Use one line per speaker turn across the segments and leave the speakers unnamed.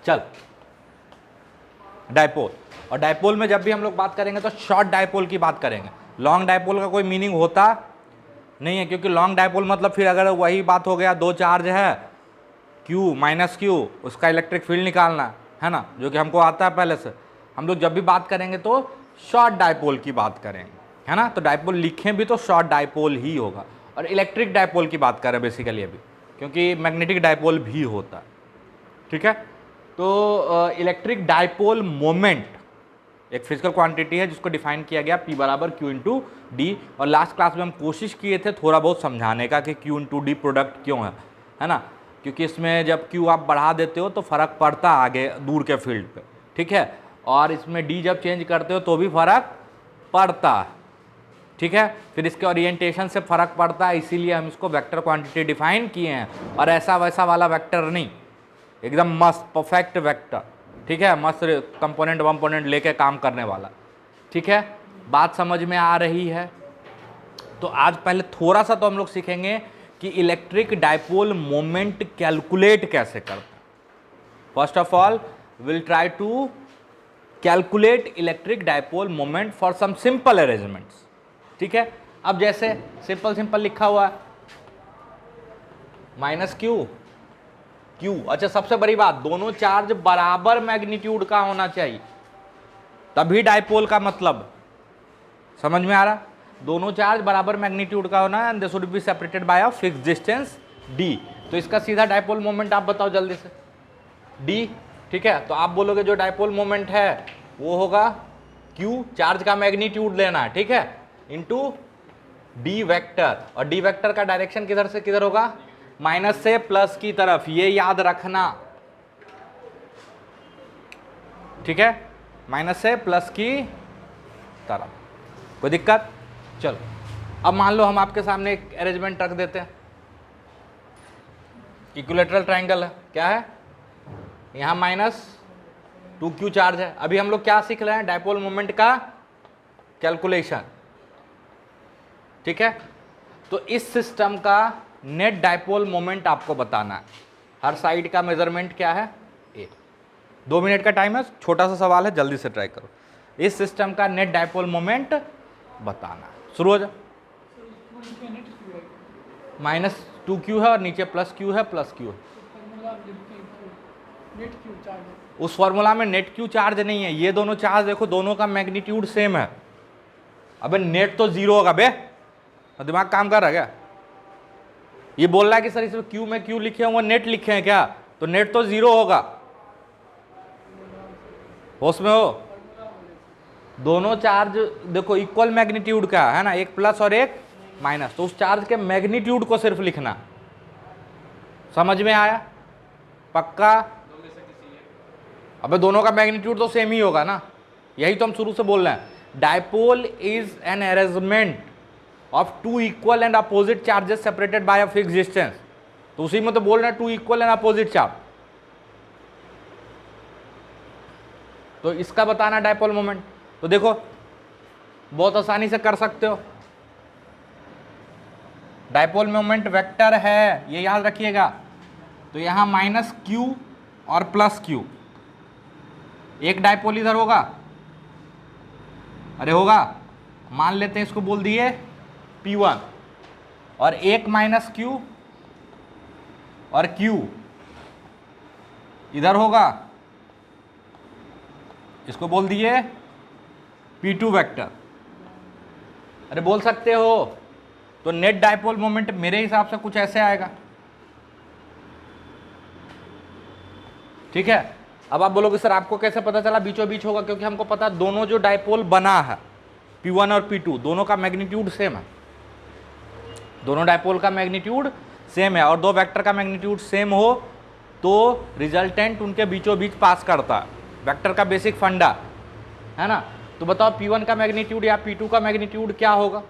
चल, डायपोल, और डायपोल में जब भी हम लोग बात करेंगे तो शॉर्ट डायपोल की बात करेंगे। लॉन्ग डायपोल का कोई मीनिंग होता नहीं है, क्योंकि लॉन्ग डायपोल मतलब फिर अगर वही बात हो गया, दो चार्ज है Q माइनस Q, उसका इलेक्ट्रिक फील्ड निकालना है ना, जो कि हमको आता है पहले से। हम लोग जब भी बात करेंगे तो शॉर्ट डायपोल की बात करेंगे, है ना। तो डायपोल लिखें भी तो शॉर्ट डायपोल ही होगा। और इलेक्ट्रिक डायपोल की बात करें बेसिकली अभी, क्योंकि मैग्नेटिक डायपोल भी होता है, ठीक है। तो इलेक्ट्रिक डायपोल मोमेंट एक फिजिकल क्वांटिटी है जिसको डिफाइन किया गया P बराबर Q इंटू डी। और लास्ट क्लास में हम कोशिश किए थे थोड़ा बहुत समझाने का कि Q इंटू डी प्रोडक्ट क्यों है ना, क्योंकि इसमें जब Q आप बढ़ा देते हो तो फर्क पड़ता है आगे दूर के फील्ड पे, ठीक है। और इसमें D जब चेंज करते हो तो भी फर्क पड़ता है, ठीक है। फिर इसके ओरिएंटेशन से फर्क पड़ता है, इसीलिए हम इसको वेक्टर क्वांटिटी डिफाइन किए हैं। और ऐसा वैसा वाला वेक्टर नहीं, एकदम मस्त परफेक्ट वेक्टर, ठीक है, मस्त कंपोनेंट वंपोनेंट लेके काम करने वाला, ठीक है। बात समझ में आ रही है। तो आज पहले थोड़ा सा तो हम लोग सीखेंगे कि इलेक्ट्रिक डायपोल मोमेंट कैलकुलेट कैसे करते हैं। First of all will try to calculate electric dipole moment for some simple arrangements, ठीक है। अब जैसे सिंपल लिखा हुआ है माइनस Q, अच्छा सबसे बड़ी बात, दोनों चार्ज बराबर मैग्नीट्यूड का होना चाहिए, तभी डायपोल का मतलब समझ में आ रहा। दोनों चार्ज बराबर मैग्नीट्यूड का होना है, they should be separated by a fixed distance d। तो इसका सीधा डायपोल मोमेंट आप बताओ जल्दी से, d, ठीक है। तो आप बोलोगे जो डायपोल मोमेंट है वो होगा Q, चार्ज का मैग्नीट्यूड लेना है, ठीक है, इंटू d वेक्टर। और d वेक्टर का डायरेक्शन किधर से किधर होगा, माइनस से प्लस की तरफ, ये याद रखना, ठीक है, माइनस से प्लस की तरफ। कोई दिक्कत? चलो, अब मान लो हम आपके सामने एक अरेंजमेंट रख देते हैं, इक्विलैटरल ट्रायंगल है, क्या है, यहां माइनस 2Q चार्ज है। अभी हम लोग क्या सीख रहे हैं, डायपोल मोमेंट का कैलकुलेशन, ठीक है। तो इस सिस्टम का नेट डायपोल मोमेंट आपको बताना है। हर साइड का मेजरमेंट क्या है, ए। 2 मिनट का टाइम है, छोटा सा सवाल है, जल्दी से ट्राई करो। इस सिस्टम का नेट डायपोल मोमेंट बताना है। शुरू हो जाओ। माइनस 2Q है और नीचे प्लस Q है, प्लस Q है। उस फॉर्मूला में नेट Q चार्ज नहीं है, ये दोनों चार्ज देखो, दोनों का मैग्नीट्यूड सेम है। अबे नेट तो 0 होगा बे, दिमाग काम कर रहा है क्या? ये बोल रहा है कि सर इसमें Q में Q लिखे हुए नेट लिखे हैं क्या, तो नेट तो 0 होगा। होश में हो? दोनों चार्ज देखो इक्वल मैग्नीट्यूड का है ना, एक प्लस और एक माइनस, तो उस चार्ज के मैग्नीट्यूड को सिर्फ लिखना। समझ में आया? पक्का? अबे दोनों का मैग्नीट्यूड तो सेम ही होगा ना, यही तो हम शुरू से बोल रहे हैं। Dipole is an arrangement of two equal and opposite charges separated by a fixed distance. तो उसी में तो बोल रहे हैं two equal and opposite charge. तो इसका बताना डायपोल मोमेंट, तो देखो बहुत आसानी से कर सकते हो। डायपोल मोमेंट वेक्टर है, ये याद रखिएगा। तो यहां माइनस Q और प्लस Q, एक डायपोल इधर होगा, अरे होगा, मान लेते हैं इसको बोल दिए P1, और एक माइनस Q और Q इधर होगा, इसको बोल दिए P2 वेक्टर। अरे बोल सकते हो। तो नेट डायपोल मोमेंट मेरे हिसाब से कुछ ऐसे आएगा, ठीक है। अब आप बोलोगे सर आपको कैसे पता चला बीचों बीच होगा, क्योंकि हमको पता है दोनों जो डायपोल बना है P1 और P2 दोनों का मैग्नीट्यूड सेम है, दोनों डायपोल का मैग्नीट्यूड सेम है, और दो वेक्टर का मैग्नीट्यूड सेम हो तो रिजल्टेंट उनके बीचों बीच पास करता है, वेक्टर का बेसिक फंडा है ना। तो बताओ P1 का मैग्नीट्यूड या P2 का मैग्नीट्यूड क्या होगा,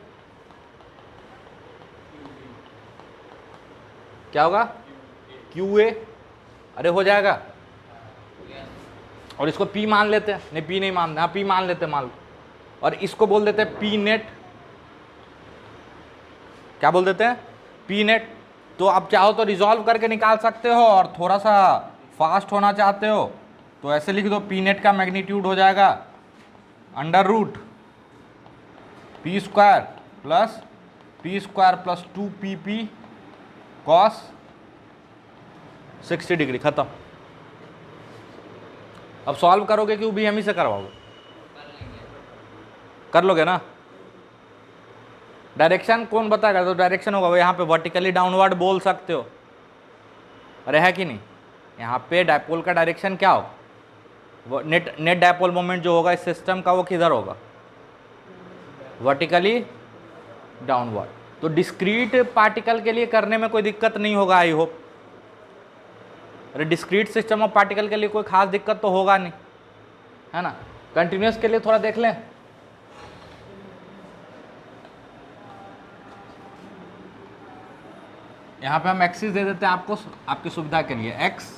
क्या होगा, QA। अरे हो जाएगा, और इसको P मान लेते हैं, नहीं P नहीं मानते, हाँ P मान लेते मान लो, और इसको बोल देते हैं P नेट, क्या बोल देते हैं, P नेट। तो आप चाहो तो रिजॉल्व करके निकाल सकते हो, और थोड़ा सा फास्ट होना चाहते हो तो ऐसे लिख दो, पी नेट का मैग्नीट्यूड हो जाएगा under root P square plus 2PP cos 60 degree. खत्म। अब सॉल्व करोगे कि भी हम ही से करवाओगे? कर लोगे ना? डायरेक्शन कौन बताएगा? तो डायरेक्शन होगा, यहाँ पे वर्टिकली डाउनवर्ड बोल सकते हो, अरे है कि नहीं? यहाँ पे डायपोल का डायरेक्शन क्या होगा? नेट डायपोल मोमेंट जो होगा इस सिस्टम का वो किधर होगा? Vertically downward. तो डिस्क्रीट पार्टिकल के लिए करने में कोई दिक्कत नहीं होगा, आई होप। अरे डिस्क्रीट सिस्टम ऑफ पार्टिकल के लिए कोई खास दिक्कत तो होगा नहीं, है ना? कंटिन्यूस के लिए थोड़ा देख लें। यहां पे हम एक्सिस दे देते हैं आपको, आपकी सुविधा के लिए, एक्स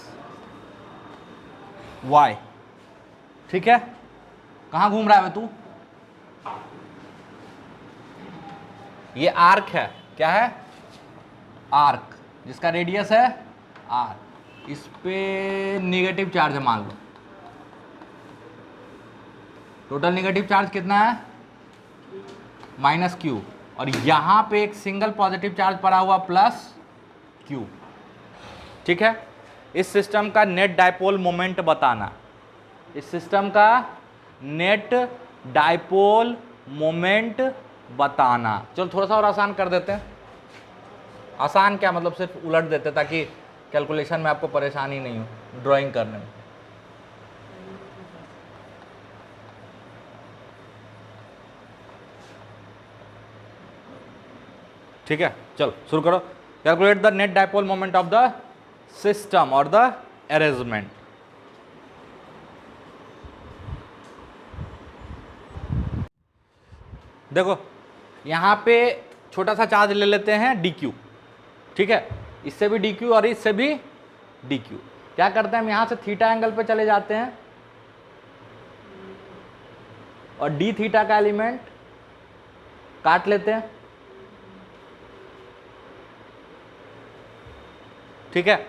वाई। ठीक है? कहां घूम रहा है तू? ये आर्क है, क्या है? आर्क, जिसका रेडियस है आर। इस पे निगेटिव चार्ज है मान लो। टोटल निगेटिव चार्ज कितना है? -Q। और यहां पे एक सिंगल पॉजिटिव चार्ज पड़ा हुआ +Q। ठीक है? इस सिस्टम का नेट डायपोल मोमेंट बताना, इस सिस्टम का नेट डायपोल मोमेंट बताना। चलो थोड़ा सा और आसान कर देते हैं। आसान क्या मतलब, सिर्फ उलट देते ताकि कैलकुलेशन में आपको परेशानी नहीं हो ड्राइंग करने में। ठीक है, चलो शुरू करो। Calculate the net dipole moment of the system और द अरेंजमेंट। देखो यहां पे छोटा सा चार्ज ले लेते हैं dq। ठीक है? इससे भी dq और इससे भी dq। क्या करते हैं हम, यहां से थीटा एंगल पे चले जाते हैं और d थीटा का एलिमेंट काट लेते हैं। ठीक है?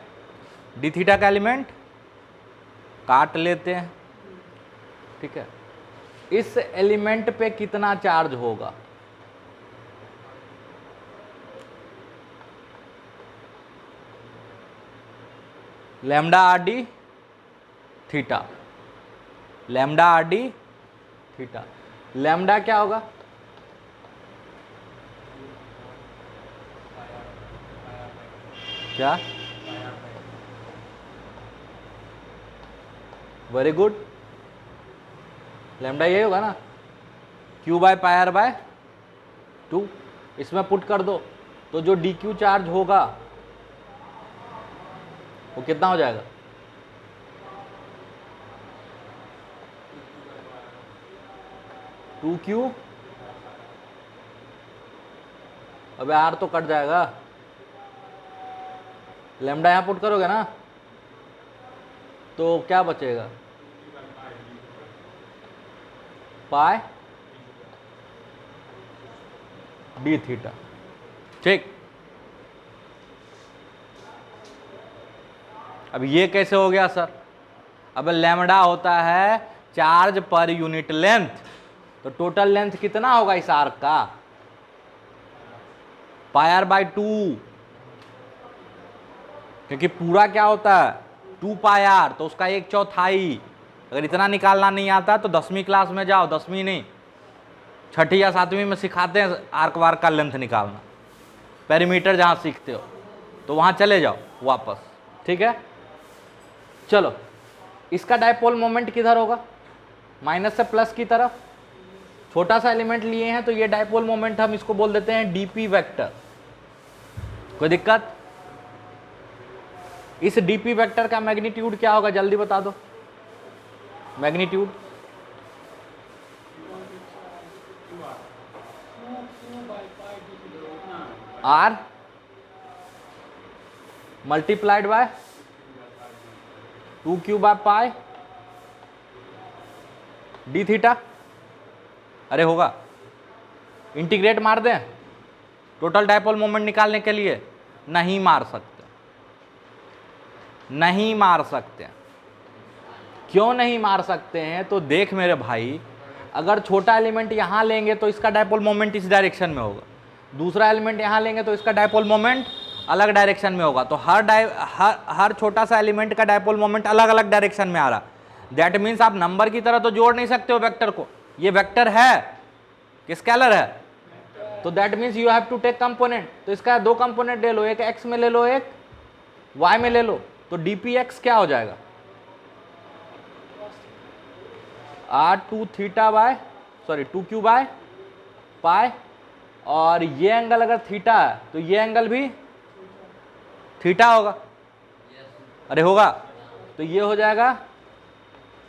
d थीटा का एलिमेंट काट लेते हैं। ठीक है? इस एलिमेंट पे कितना चार्ज होगा? Lambda R D theta, lambda R D theta. Lambda क्या होगा? क्या? वेरी गुड, लैम्डा यही होगा ना, Q/πr/2। इसमें पुट कर दो तो जो dq चार्ज होगा वो कितना हो जाएगा? Two Q. अबे आर तो कट जाएगा, लैम्डा यहां पुट करोगे ना तो क्या बचेगा? Pi D theta. ठीक, अब ये कैसे हो गया सर? अब लैम्डा होता है चार्ज पर यूनिट लेंथ, तो टोटल लेंथ कितना होगा इस आर्क का? πr/2, क्योंकि पूरा क्या होता है 2πr, तो उसका 1/4। अगर इतना निकालना नहीं आता तो 10वीं क्लास में जाओ, 10वीं नहीं 6ठी या 7वीं में सिखाते हैं आर्क वार्क का लेंथ निकालना, पेरीमीटर जहां सीखते हो तो वहां चले जाओ वापस। ठीक है? चलो, इसका डायपोल मोमेंट किधर होगा? माइनस से प्लस की तरफ। छोटा सा एलिमेंट लिए हैं तो ये डायपोल मोमेंट हम इसको बोल देते हैं डीपी वेक्टर। कोई दिक्कत? इस डीपी वेक्टर का मैग्नीट्यूड क्या होगा जल्दी बता दो? Magnitude R multiplied by 2q/π D theta. अरे होगा, इंटीग्रेट मार दें टोटल डायपोल मोमेंट निकालने के लिए? नहीं मार सकते, नहीं मार सकते। क्यों नहीं मार सकते हैं? तो देख मेरे भाई, अगर छोटा एलिमेंट यहाँ लेंगे तो इसका डायपोल मोमेंट इस डायरेक्शन में होगा, दूसरा एलिमेंट यहाँ लेंगे तो इसका डायपोल मोमेंट अलग डायरेक्शन में होगा। तो हर छोटा सा एलिमेंट का डायपोल मोमेंट अलग अलग डायरेक्शन में आ रहा। दैट मीन्स आप नंबर की तरह तो जोड़ नहीं सकते हो वेक्टर को, ये वेक्टर है कि स्केलर है, तो that means you have to take component. तो इसका दो कंपोनेंट ले लो, एक एक्स में ले लो, एक वाई में ले लो। तो dpx क्या हो जाएगा? r2 theta by sorry 2q by pi, और ये एंगल अगर थीटा है तो ये एंगल भी थीटा होगा। अरे होगा, तो ये हो जाएगा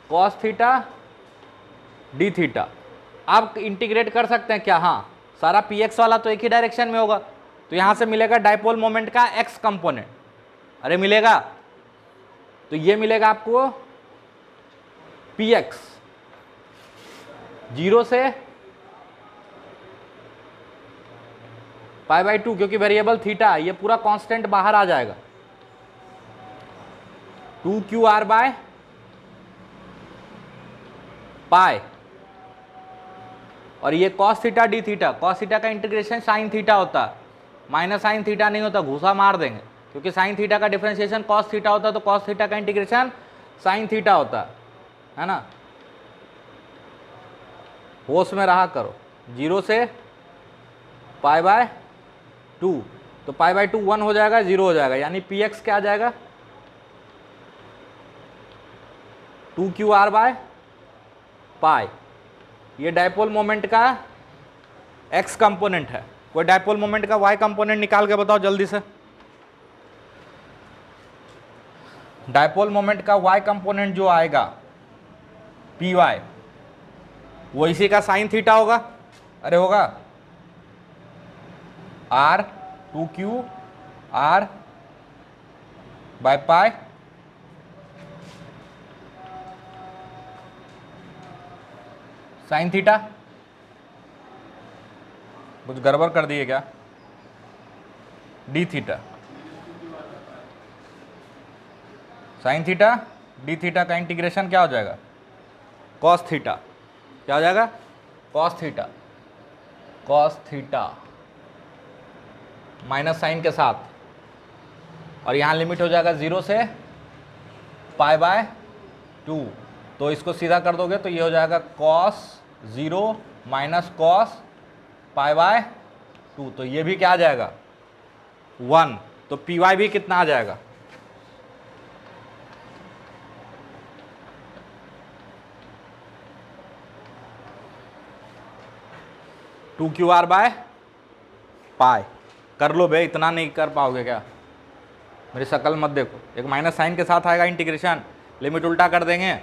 cos थीटा डी थीटा। आप इंटीग्रेट कर सकते हैं क्या? हाँ, सारा px वाला तो एक ही डायरेक्शन में होगा, तो यहां से मिलेगा डायपोल मोमेंट का x कंपोनेंट। अरे मिलेगा, तो ये मिलेगा आपको px 0 से पाई/2, क्योंकि वेरिएबल थीटा ये पूरा कांस्टेंट बाहर आ जाएगा, 2qr बाय पाई, और ये cos theta D theta. cos theta का इंटीग्रेशन sin थीटा होता है, माइनस sin थीटा नहीं होता, घुसा मार देंगे, क्योंकि sin थीटा का डिफरेंशिएशन cos थीटा होता है, तो cos थीटा का इंटीग्रेशन sin थीटा होता है ना। होश में रहा करो, 0 से पाई/2, तो पाई/2 1 हो जाएगा, 0 हो जाएगा, यानी px क्या आ जाएगा? 2qr by pi. ये डायपोल मोमेंट का x कंपोनेंट है। कोई डायपोल मोमेंट का y कंपोनेंट निकाल के बताओ जल्दी से। डायपोल मोमेंट का y कंपोनेंट जो आएगा py, वो इसी का साइन थीटा होगा। अरे होगा, r 2q r by pi, sine theta. कुछ गड़बड़ कर दिए क्या? D theta, sine theta D theta का इंटीग्रेशन क्या हो जाएगा? Cos theta. क्या हो जाएगा? Cos theta, cos theta minus sine के साथ, और यहाँ लिमिट हो जाएगा 0 से पाई/2। तो इसको सीधा कर दोगे तो ये हो जाएगा cos 0 माइनस cos पाई/2। तो ये भी क्या आ जाएगा? 1। तो py भी कितना आ जाएगा? Two Q R by pi. कर लो बे, इतना नहीं कर पाओगे क्या? मेरी शक्ल मत देखो, एक माइनस साइन के साथ आएगा इंटीग्रेशन, लिमिट उल्टा कर देंगे।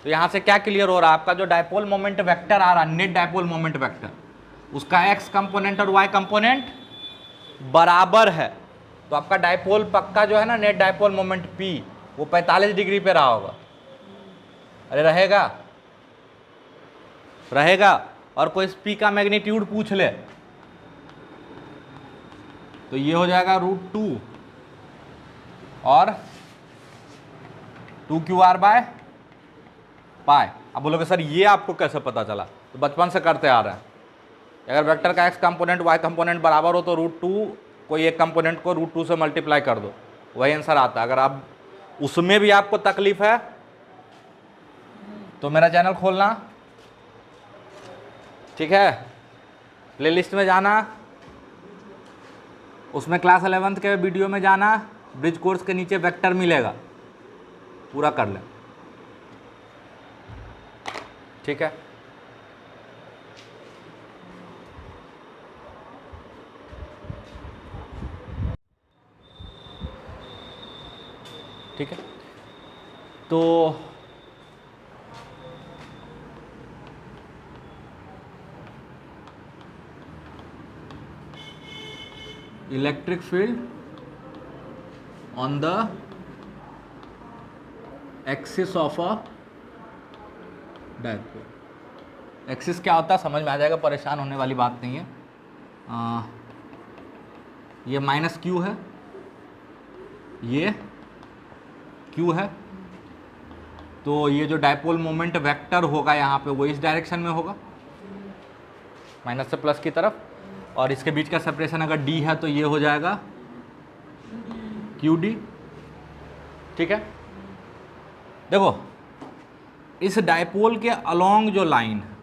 तो यहाँ से क्या क्लियर हो रहा है? आपका जो डायपोल मोमेंट वेक्टर आ रहा है, नेट डायपोल मोमेंट वेक्टर, उसका x कंपोनेंट और y कंपोनेंट बराबर है। तो आपका डायपोल पक्का जो है ना, नेट डायपोल मोमेंट p, वो 45 डिग्री पे रहा होगा। अरे रहेगा, रहेगा। और कोई p का मैग्नीट्यूड पूछ ले तो ये हो जाएगा √2 और 2qr बाय पाई। अब बोलोगे सर ये आपको कैसे पता चला? तो बचपन से करते आ रहे हैं। अगर वेक्टर का x कंपोनेंट y कंपोनेंट बराबर हो तो √2 कोई एक कंपोनेंट को √2 से मल्टीप्लाई कर दो, वही आंसर आता है। अगर आप उसमें भी आपको तकलीफ है तो मेरा चैनल खोलना, ठीक है, प्लेलिस्ट में जाना, उसमें क्लास 11th के वीडियो में जाना, ब्रिज कोर्स के नीचे वेक्टर मिलेगा, पूरा कर लें, ठीक है। ठीक है, तो electric field on the axis of a dipole. Axis क्या होता है समझ में आ जाएगा, परेशान होने वाली बात नहीं है। ये माइनस q है, ये q है, तो ये जो डायपोल मोमेंट वेक्टर होगा यहाँ पे वो इस डायरेक्शन में होगा, माइनस से प्लस की तरफ, और इसके बीच का सेपरेशन अगर d है तो ये हो जाएगा QD। ठीक है, देखो इस डायपोल के अलोंग जो लाइन है,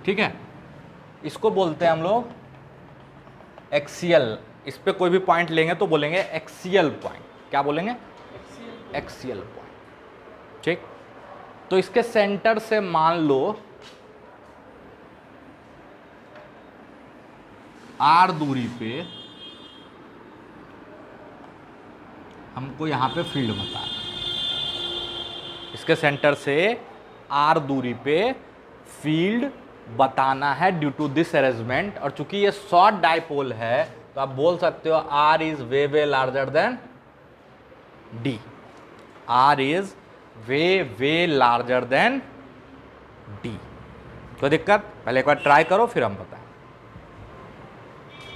ठीक है, इसको बोलते हैं हम लोग एक्सियल। इस पे कोई भी पॉइंट लेंगे तो बोलेंगे एक्सियल पॉइंट। क्या बोलेंगे? Axial point. ठीक, तो इसके सेंटर से मान लो r दूरी पे हमको यहां पे फील्ड बताना, इसके सेंटर से r दूरी पे फील्ड बताना है ड्यू टू दिस अरेंजमेंट। और चूंकि ये शॉर्ट डायपोल है तो आप बोल सकते हो r is way way larger then d। r is way way larger then d। कोई दिक्कत? पहले एक बार ट्राई करो फिर हम बताएं,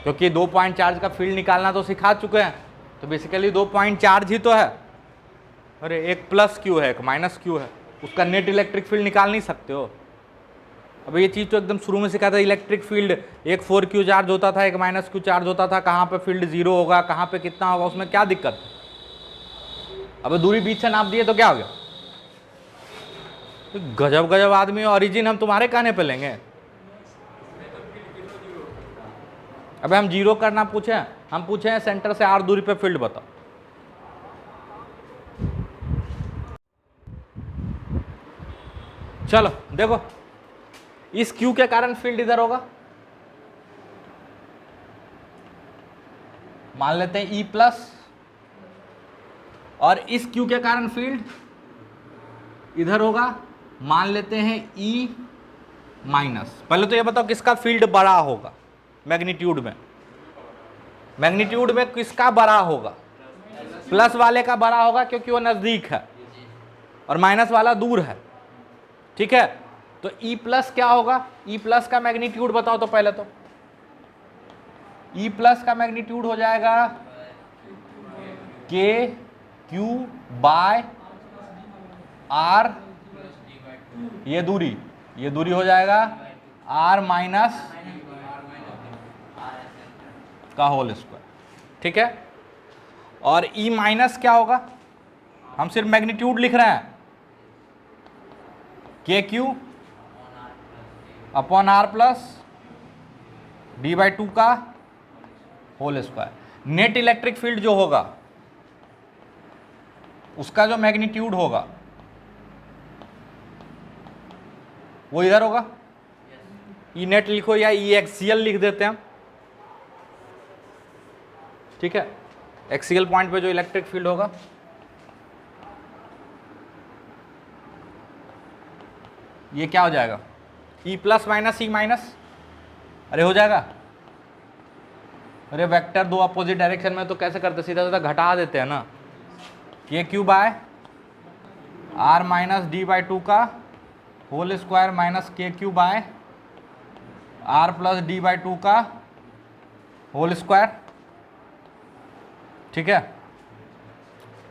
क्योंकि 2 पॉइंट चार्ज का फील्ड निकालना तो सिखा चुके हैं। तो बेसिकली 2 पॉइंट चार्ज ही तो है। अरे एक प्लस क्यू है एक माइनस क्यू है, उसका नेट इलेक्ट्रिक फील्ड निकाल नहीं सकते हो। अब ये चीज़ तो एकदम शुरू में सिखाया था, इलेक्ट्रिक फील्ड एक 4Q चार्ज होता था, एक -Q चार्ज होता था, कहाँ पे फील्ड 0 होगा, कहाँ पे कितना होगा, उसमें क्या दिक्कत है? अब दूरी बीच से नाप दिए तो क्या हो गया? तो गजब गजब आदमी, ओरिजिन हम तुम्हारे कहने पे लेंगे। अबे हम 0 करना पूछे, हम पूछे हैं सेंटर से r दूरी पे फील्ड बताओ। चलो देखो, इस Q के कारण फील्ड इधर होगा, मान लेते हैं E+, और इस Q के कारण फील्ड इधर होगा, मान लेते हैं E-। पहले तो ये बताओ किसका फील्ड बड़ा होगा मैग्नीट्यूड में? मैग्नीट्यूड में किसका बड़ा होगा? प्लस वाले का बड़ा होगा क्योंकि वो नजदीक है, और माइनस वाला दूर है। ठीक है, तो E+ क्या होगा? E+ का मैग्नीट्यूड बताओ तो पहले तो। E+ का मैग्नीट्यूड हो जाएगा KQ/R, ये दूरी हो जाएगा R माइनस का होल स्क्वायर। ठीक है, और E- क्या होगा? हम सिर्फ मैग्नीट्यूड लिख रहे हैं, KQ/R+ d/2 का whole square. Net electric field जो होगा उसका जो मैग्नीट्यूड होगा वो इधर होगा। ई नेट लिखो या ई एक्सियल लिख देते हैं हम। ठीक है, एक्सियल पॉइंट पे जो इलेक्ट्रिक फील्ड होगा ये क्या हो जाएगा? E+ minus E-। अरे हो जाएगा। अरे वेक्टर दो अपोजिट डायरेक्शन में तो कैसे करते? सीधा सीधा घटा देते हैं ना। KQ/R माइनस d/2 का whole square minus KQ/R plus d/2 का होल स्क्वायर। ठीक है,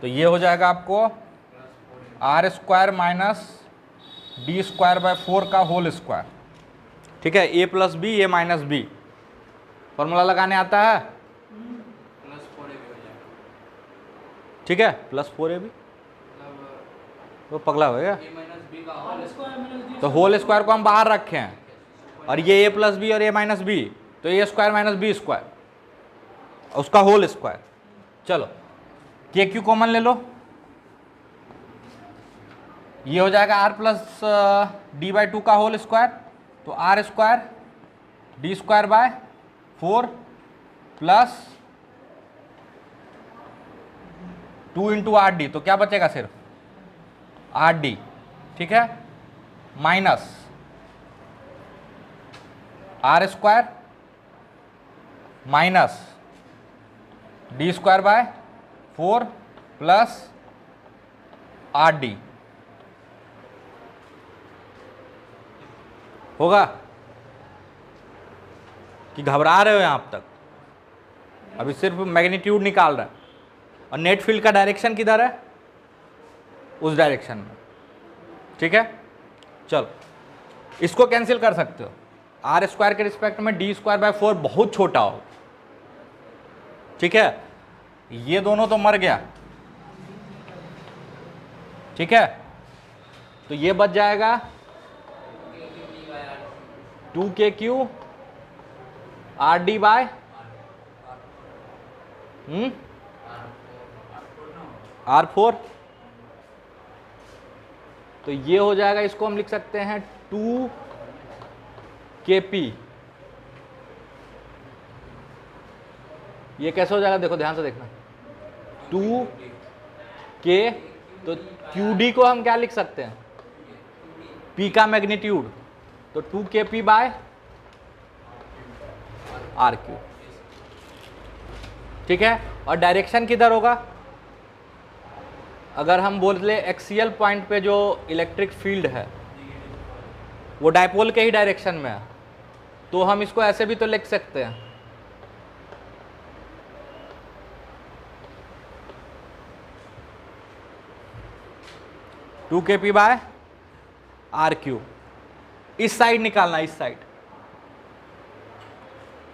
तो ये हो जाएगा आपको R² माइनस d²/4 का होल स्क्वायर। ठीक है, A + B A - B formula लगाने आता है। ठीक है, +4AB तो पगला हो गया। तो होल स्क्वायर को हम बाहर रखे हैं, और ये A + B और A - B, तो A² - B², उसका होल स्क्वायर। चलो KQ कॉमन ले लो, ये हो जाएगा R प्लस d/2 का होल स्क्वायर, तो R² d²/4 प्लस 2 × RD, तो क्या बचेगा? सिर्फ RD। ठीक है, minus R² minus d²/4 plus RD होगा कि घबरा रहे हो यहाँ अब तक? अभी सिर्फ मैग्नीट्यूड निकाल रहा है, और नेट फील्ड का डायरेक्शन किधर है, उस डायरेक्शन में। ठीक है, चलो इसको कैंसिल कर सकते हो, आर स्क्वायर के रिस्पेक्ट में डी स्क्वायर बाय 4 बहुत छोटा हो। ठीक है, ये दोनों तो मर गया। ठीक है, तो ये बच जाएगा 2k³ R D bye R4। तो ये हो जाएगा, इसको हम लिख सकते हैं 2kp। ये कैसे हो जाएगा, देखो ध्यान से देखना, 2k, तो qd को हम क्या लिख सकते हैं, p का मैग्नीट्यूड, तो 2kp बाय r3। ठीक है, और डायरेक्शन किधर होगा, अगर हम बोल ले एक्सियल पॉइंट पे जो इलेक्ट्रिक फील्ड है वो डायपोल के ही डायरेक्शन में है, तो हम इसको ऐसे भी तो लिख सकते हैं, टू के पी बाय R3। इस साइड निकालना, इस साइड।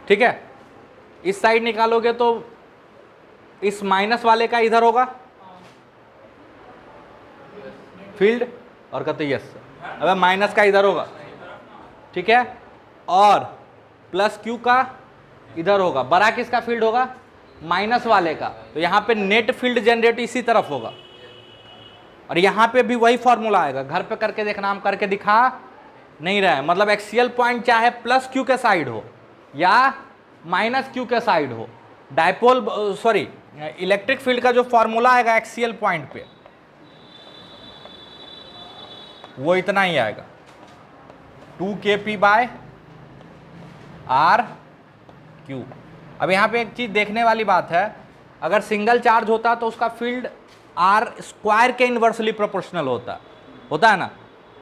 ठीक है, इस साइड निकालोगे तो इस माइनस वाले का इधर होगा फील्ड, और कहते यस, अब माइनस का इधर होगा। ठीक है, और प्लस क्यू का इधर होगा, बड़ा किसका फील्ड होगा, माइनस वाले का, तो यहां पे नेट फील्ड जनरेट इसी तरफ होगा, और यहां पे भी वही फॉर्मूला आएगा। घर पे करके देखना, हम करके दिखा नहीं रहे हैं, मतलब एक्सियल पॉइंट चाहे प्लस क्यू के साइड हो या माइनस क्यू के साइड हो, डायपोल सॉरी इलेक्ट्रिक फील्ड का जो फॉर्मूला आएगा एक्सियल पॉइंट पे वो इतना ही आएगा, 2kp बाय R3। अब यहां पे एक चीज देखने वाली बात है, अगर सिंगल चार्ज होता तो उसका फील्ड R स्क्वायर के इनवर्सली प्रोपोर्शनल होता है ना,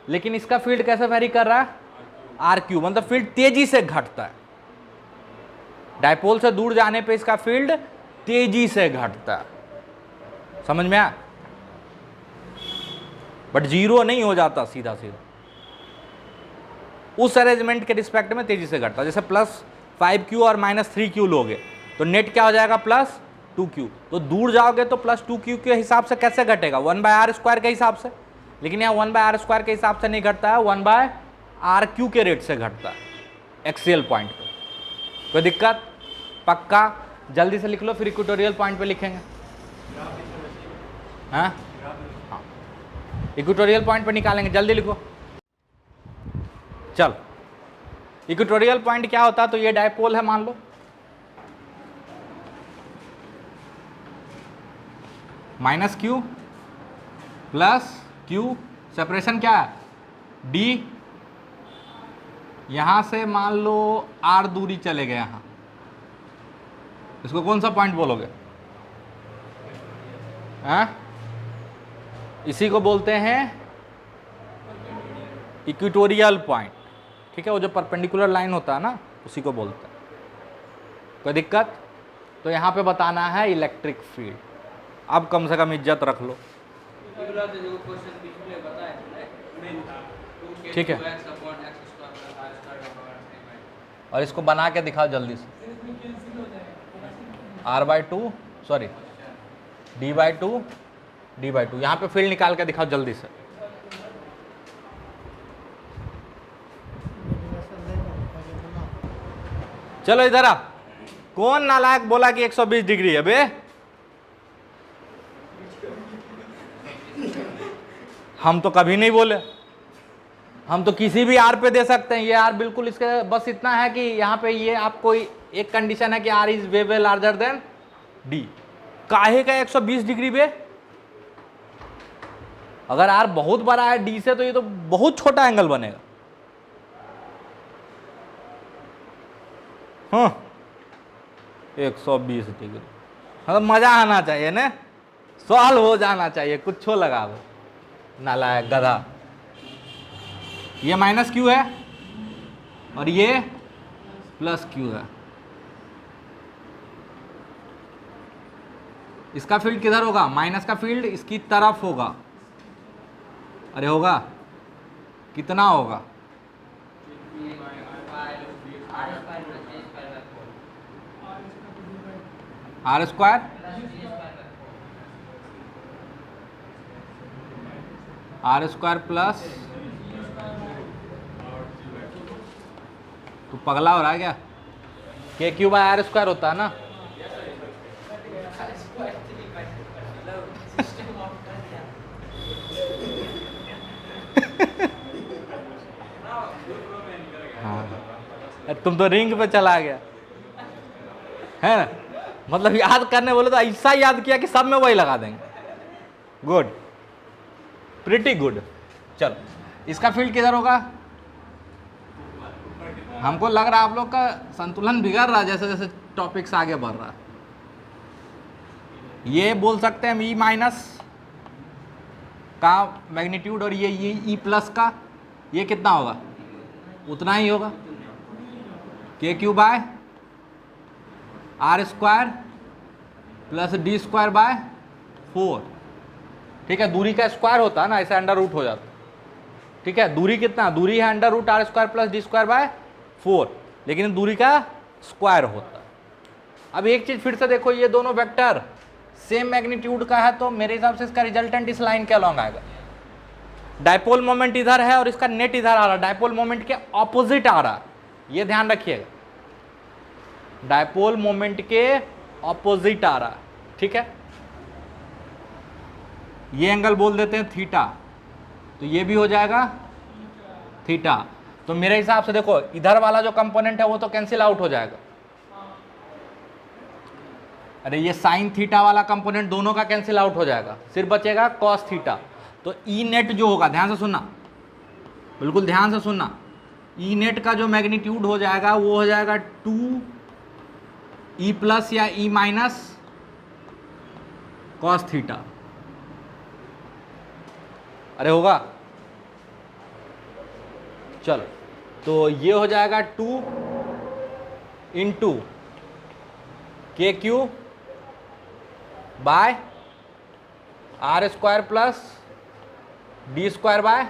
लेकिन इसका फील्ड कैसे वेरी कर रहा है, R3, मतलब फील्ड तेजी से घटता है, डायपोल से दूर जाने पे इसका फील्ड तेजी से घटता है, समझ में आया, बट जीरो नहीं हो जाता सीधा सीधा, उस अरेंजमेंट के रिस्पेक्ट में तेजी से घटता है। जैसे +5q और -3q लोगे तो नेट क्या हो जाएगा, +2q, तो दूर जाओगे तो +2q के हिसाब से कैसे घटेगा, 1/r² के हिसाब से, लेकिन यहाँ 1/r² के हिसाब से नहीं घटता है, 1/r³ के रेट से घटता है एक्सियल पॉइंट पे। कोई दिक्कत, पक्का, जल्दी से लिख लो, फिर इक्वेटोरियल पॉइंट पे लिखेंगे। हाँ, इक्वेटोरियल पॉइंट पे निकालेंगे, जल्दी लिखो। चल, इक्वेटोरियल पॉइंट क्या होता है, तो ये डायपोल है मान लो, -q +q, सेपरेशन क्या है, d, यहां से मान लो r दूरी चले गए यहां, इसको कौन सा पॉइंट बोलोगे, हाँ, इसी को बोलते हैं इक्वेटोरियल पॉइंट। ठीक है, वो जो परपेंडिकुलर लाइन होता है ना, उसी को बोलते हैं। कोई दिक्कत, तो यहाँ पे बताना है इलेक्ट्रिक फील्ड। अब कम से कम इज्जत रख लो, ठीक है, और इसको बना के दिखाओ जल्दी से, R/2 सॉरी D/2 यहाँ पे फील्ड निकाल के दिखाओ जल्दी से। चलो इधर आ, कौन नालायक बोला कि 120 डिग्री है बे, हम तो कभी नहीं बोले, हम तो किसी भी आर पे दे सकते हैं, ये आर बिल्कुल, इसके बस इतना है कि यहाँ पे ये आपको एक कंडीशन है कि R is way larger than D. काहे का 120 डिग्री बे, अगर आर बहुत बड़ा है डी से तो ये तो बहुत छोटा एंगल बनेगा। हाँ, 120 डिग्री, मतलब मजा आना चाहिए ना, सॉल्व हो जाना चाहिए, कुछ लगा वो नालायक गधा। ये -q है और ये +q है, इसका फील्ड किधर होगा, माइनस का फील्ड इसकी तरफ होगा। अरे होगा, कितना होगा, आर स्क्वायर प्लस, तू पगला हो रहा है क्या, के क्यू बाय आर स्क्वायर होता है ना। हाँ, तुम तो रिंग पे चला गया है ना, मतलब याद करने बोले तो ऐसा याद किया कि सब में वही लगा देंगे। Good, pretty good. चलो, इसका फील्ड किधर होगा, हमको लग रहा है आप लोग का संतुलन बिगड़ रहा है जैसे जैसे टॉपिक्स आगे बढ़ रहा है। ये बोल सकते हैं हम ई माइनस का मैग्नीट्यूड और ये ई प्लस का, ये कितना होगा, उतना ही होगा, K Q by R square plus D square by 4। ठीक है, दूरी का स्क्वायर होता है ना, ऐसे अंडर रूट हो जाता है। ठीक है, दूरी कितना, दूरी है under root R square plus D square by 4, लेकिन दूरी का स्क्वायर होता है। अब एक चीज फिर से देखो, ये दोनों वेक्टर सेम मैग्नीट्यूड का है, तो मेरे हिसाब से इसका रिजल्टेंट इस लाइन के अलॉन्ग आएगा। डायपोल मोमेंट इधर है और इसका नेट इधर आ रहा है, डायपोल मोमेंट के ऑपोजिट आ रहा है, ये ध्यान रखिएगा, डायपोल मोमेंट के ऑपोजिट आ रहा है। ठीक है, ये एंगल बोल देते हैं थीटा, तो ये भी हो जाएगा थीटा। तो मेरे हिसाब से देखो, इधर वाला जो कंपोनेंट है वो तो कैंसिल आउट हो जाएगा। अरे ये साइन थीटा वाला कंपोनेंट दोनों का कैंसिल आउट हो जाएगा, सिर्फ बचेगा कॉस थीटा। तो ई नेट जो होगा, ध्यान से सुनना, बिल्कुल ध्यान से सुनना, ई नेट का जो मैग्नीट्यूड हो जाएगा वो हो जाएगा 2 ई प्लस या ई माइनस कॉस थीटा। अरे होगा, चलो, तो ये हो जाएगा 2 into K Q by R square plus D square by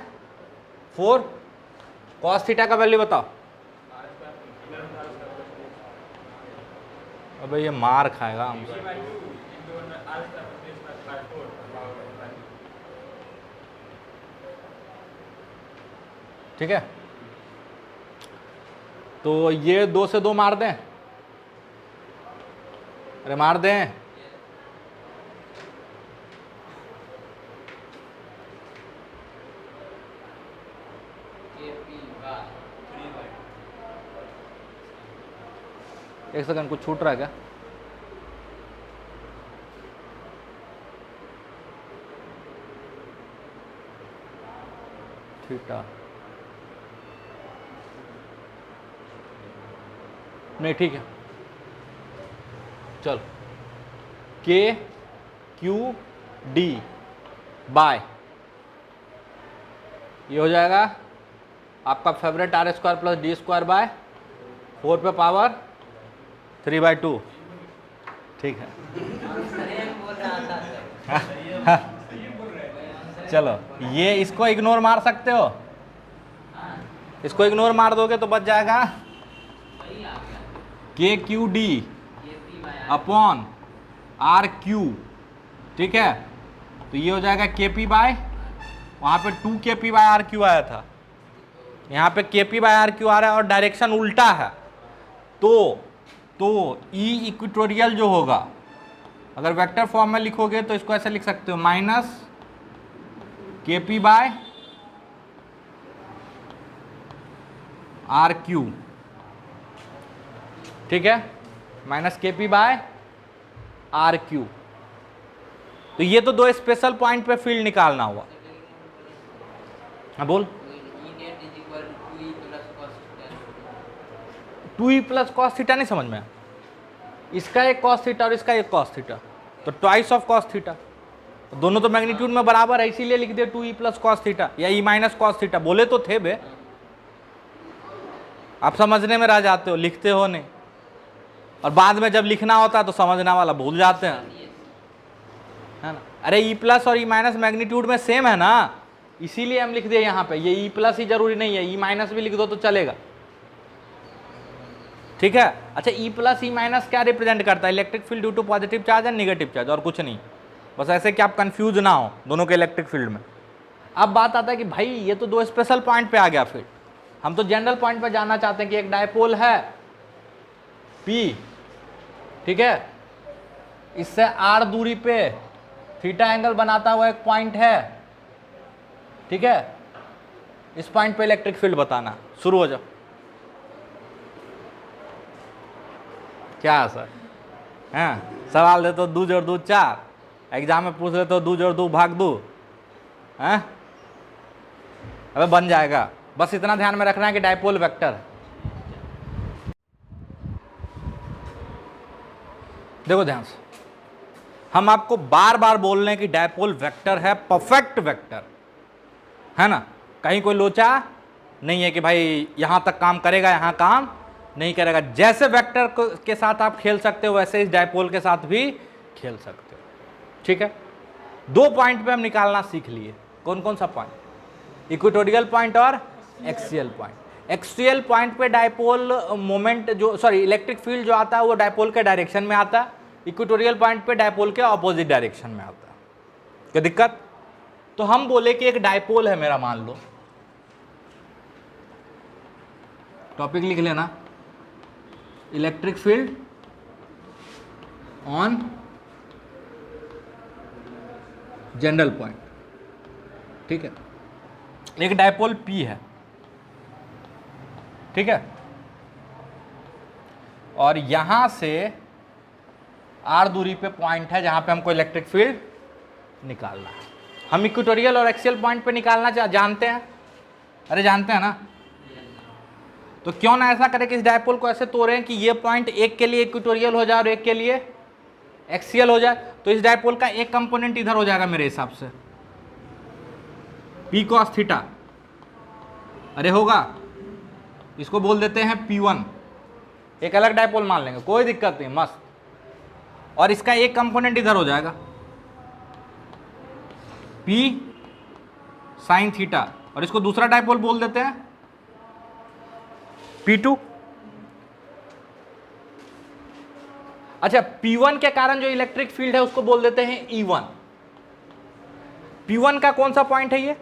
4। Cos theta का वैल्यू बताओ। अबे ये मार खाएगा हमसे। ठीक है, तो ये 2 से 2 मार दें, अरे मार दें, एक सेकंड, कुछ छूट रहा है क्या, थीटा नहीं, ठीक है, चलो, के क्यू डी बाय, ये हो जाएगा आपका favourite R square plus D square by 4 पे पावर 3/2। ठीक है, चलो, ये इसको इग्नोर मार सकते हो, इसको इग्नोर मार दोगे तो बच जाएगा K Q D upon R Q. ठीक है, तो ये हो जाएगा के पी बाय, वहाँ पे 2 के पी बाय आर क्यू आया था, यहाँ पे के पी बाय आर क्यू आ रहा है और डायरेक्शन उल्टा है, तो ई इक्वेटोरियल जो होगा, अगर वेक्टर फॉर्म में लिखोगे तो इसको ऐसे लिख सकते हो, minus K P by R Q. ठीक है, minus K P by R Q. तो ये तो 2 स्पेशल पॉइंट पे फील्ड निकालना हुआ। हाँ बोल, 2e प्लस कॉस थीटा नहीं समझ में, इसका एक कॉस थीटा और इसका एक कॉस थीटा, तो ट्वाइस ऑफ कॉस थीटा, दोनों तो मैग्नीट्यूड में बराबर है, इसीलिए लिख दिया 2e प्लस कॉस थीटा या e माइनस कॉस थीटा, बोले तो थे बे, आप समझने में रह जाते हो, लिखते हो नहीं, और बाद में जब लिखना होता है तो समझना वाला भूल जाते हैं। है ना। अरे ई प्लस और ई माइनस मैग्नीट्यूड में सेम है ना, इसीलिए हम लिख दिए यहाँ पे। ये ई प्लस ही जरूरी नहीं है, ई माइनस भी लिख दो तो चलेगा, ठीक है। अच्छा, ई प्लस ई माइनस क्या रिप्रेजेंट करता है? Electric field due to positive charge and negative charge, और कुछ नहीं। बस ऐसे कि आप कंफ्यूज ना हो दोनों के इलेक्ट्रिक फील्ड में। अब बात आता है कि भाई ये तो दो स्पेशल पॉइंट पे आ गया, फिर हम तो जनरल पॉइंट पे जानना चाहते हैं कि एक डायपोल है P, ठीक है, इससे r दूरी पे थीटा एंगल बनाता हुआ एक पॉइंट है, ठीक है। इस पॉइंट पे इलेक्ट्रिक फील्ड बताना। शुरू हो जाओ। क्या सर हैं, सवाल दे तो 2 जोड़ 2 4, एग्जाम में पूछ रहे तो 2 जोड़ 2 भाग 2 हैं, अबे बन जाएगा। बस इतना ध्यान में रखना है कि डायपोल वेक्टर है। देखो ध्यान से, हम आपको बार बार बोल रहे हैं कि डायपोल वेक्टर है, परफेक्ट वेक्टर है ना। कहीं कोई लोचा नहीं है कि भाई यहां तक काम करेगा यहां काम नहीं करेगा। जैसे वेक्टर के साथ आप खेल सकते हो वैसे इस डायपोल के साथ भी खेल सकते हो, ठीक है। 2 पॉइंट पे हम निकालना सीख लिए। कौन कौन सा पॉइंट? इक्वेटोरियल पॉइंट और एक्सियल पॉइंट। एक्सियल पॉइंट पे डायपोल मोमेंट जो इलेक्ट्रिक फील्ड जो आता है वो डायपोल के डायरेक्शन में आता है। इक्वेटोरियल पॉइंट पे डायपोल के ऑपोजिट डायरेक्शन में आता है। क्या दिक्कत? तो हम बोले कि एक डायपोल है मेरा, मान लो, टॉपिक लिख लेना, electric field on general point, ठीक है। एक डायपोल P है, ठीक है, और यहां से r दूरी पे पॉइंट है जहां पे हमको इलेक्ट्रिक फील्ड निकालना है। हम इक्वेटोरियल और एक्सियल पॉइंट पे निकालना जानते हैं, अरे जानते हैं ना। तो क्यों ना ऐसा करें कि इस डायपोल को ऐसे तोड़ें कि ये पॉइंट एक के लिए इक्वेटोरियल हो जाए और एक के लिए एक्सियल हो जाए। तो इस डायपोल का एक कंपोनेंट इधर हो जाएगा मेरे हिसाब से, P cos थीटा, अरे होगा, इसको बोल देते हैं P1। एक अलग डायपोल मान लेंगे, कोई दिक्कत नहीं, मस्त। और इसका एक कंपोनेंट इधर हो जाएगा P sin थीटा, और इसको दूसरा डायपोल बोल देते हैं P2। अच्छा, P1 के कारण जो इलेक्ट्रिक फील्ड है उसको बोल देते हैं E1। P1 का कौन सा पॉइंट है? ये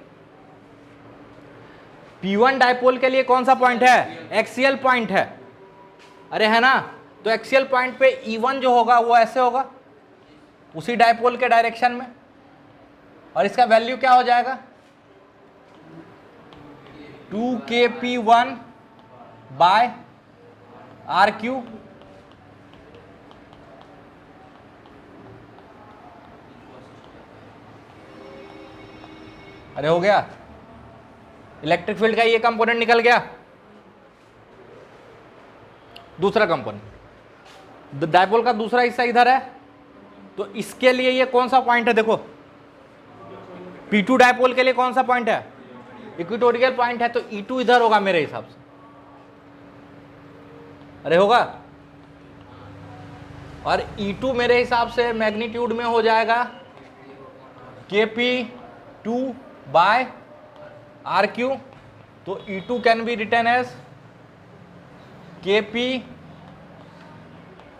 P1 डायपोल के लिए कौन सा पॉइंट है? एक्सियल पॉइंट है, अरे है ना। तो एक्सियल पॉइंट पे E1 जो होगा वो ऐसे होगा, उसी डायपोल के डायरेक्शन में, और इसका वैल्यू क्या हो जाएगा? 2kP1 bye RQ। अरे हो गया, इलेक्ट्रिक फील्ड का ये कंपोनेंट निकल गया। दूसरा कंपोनेंट, डायपोल का दूसरा हिस्सा इधर है, तो इसके लिए ये कौन सा पॉइंट है? देखो, P2 डायपोल के लिए कौन सा पॉइंट है? इक्वेटोरियल पॉइंट है, तो E2 इधर होगा मेरे हिसाब से, अरे होगा। और E2 मेरे हिसाब से मैग्नीट्यूड में हो जाएगा KP2 बाय RQ। तो E2 can be written as KP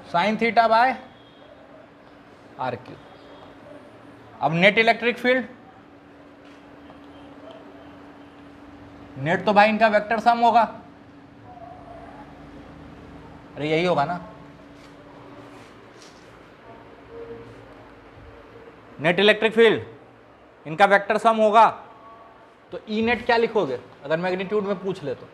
sine theta by RQ। अब नेट इलेक्ट्रिक फील्ड, नेट तो भाई इनका वेक्टर सम होगा, अरे यही होगा ना, नेट इलेक्ट्रिक फील्ड इनका वेक्टर सम होगा। तो ई नेट क्या लिखोगे अगर मैग्नीट्यूड में पूछ ले तो?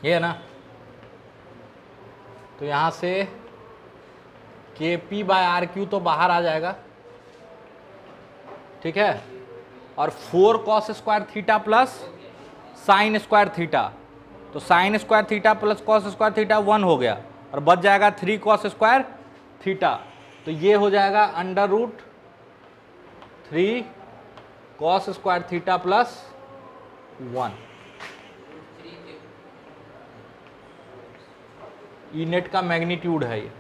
ये है ना, तो यहाँ से KP/RQ तो बाहर आ जाएगा, ठीक है, और 4 cos square theta plus sine square theta, तो sine square theta plus cos square theta 1 हो गया, और बच जाएगा 3 cos स्क्वायर थीटा, तो ये हो जाएगा √3 cos square theta plus 1। E net का मैग्नीट्यूड है ये।